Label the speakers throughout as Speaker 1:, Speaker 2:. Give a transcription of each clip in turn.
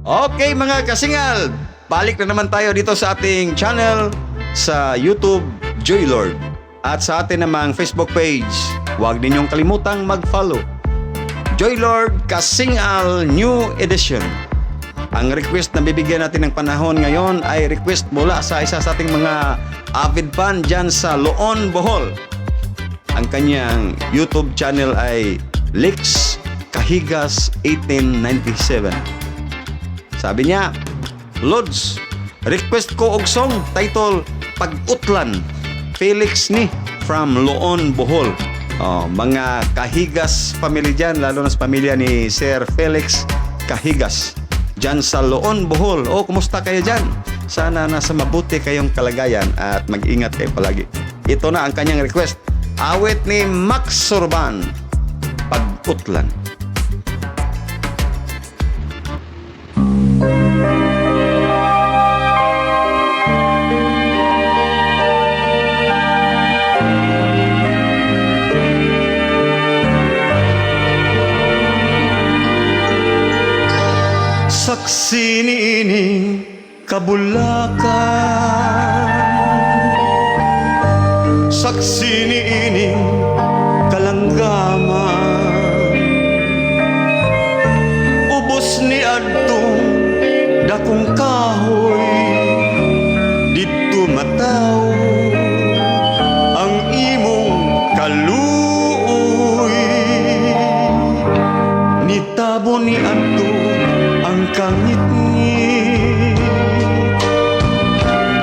Speaker 1: Okay mga kasingal, balik na naman tayo dito sa ating channel sa YouTube, Joy Lord. At sa atin namang Facebook page, huwag ninyong kalimutang mag-follow. Joy Lord Kasingal New Edition. Ang request na bibigyan natin ng panahon ngayon ay request mula sa isa sa ating mga avid fan dyan sa Loon, Bohol. Ang kanyang YouTube channel ay Lex Kahigas 1897. Sabi niya, Lods, request ko og song title Pag-Utlan, Felix ni from Loon, Bohol. Mga Kahigas family dyan, lalo na sa pamilya ni Sir Felix Kahigas dyan sa Loon, Bohol. Kumusta kayo dyan? Sana nasa mabuti kayong kalagayan at mag-ingat kayo palagi. Ito na ang kanyang request. Awit ni Max Sorban, Pag-Utlan. Saksi niining kabulakan, saksi niining kalanggaman, ubos ni adtong dakong kahoy, dito mataw ang imong kaluoy, nitabo ni adto ang kangit-ngit,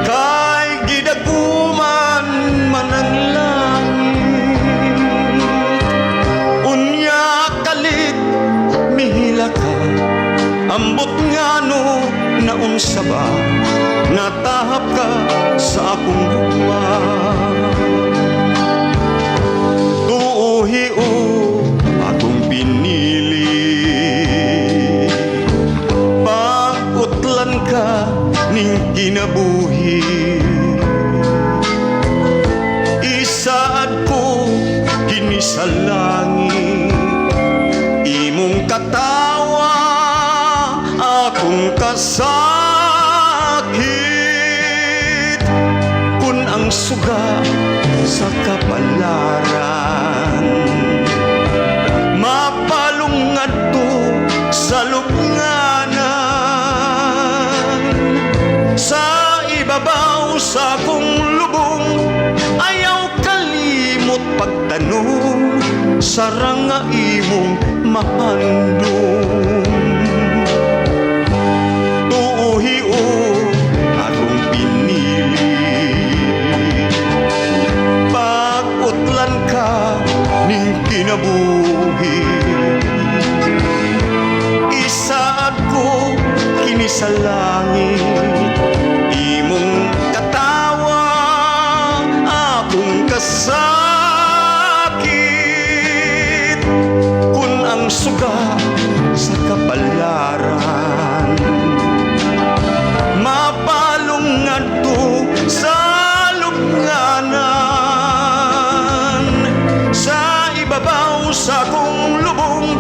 Speaker 1: kay gidaguman man ang langit, unya kalit mihila ka, ambot ngano naunsa ba, natahap ka sa akong gugma. Tuuhi o akong pinili, pag-utlan ka ning kinabuhi, isaad ko kini sa langit, imong katawa akong kasakit, kun ang suga sa kapalaran, mapalungad to sa lubnganan, sa ibabaw sa akong lubong, ayaw kalimot pagtanong, sarang nga imong mahandong. Tuuhi o akong pinili, pag-utlan ka ning kinabuhi, isaad ko kini sa langit, imong katawa akong kasakit, kun ang suga sa kapalaran, mapalungad to sa lubnganan, sa ibabaw sa akong lubong,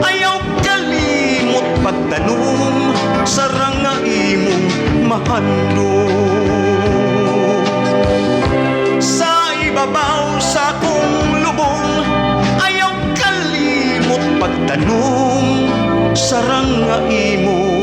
Speaker 1: ayaw kalimot pagtanong, sarang nga imong mahandong. Sa ibabaw sa akong lubong, ayaw kalimot pagtanong, sarang nga imong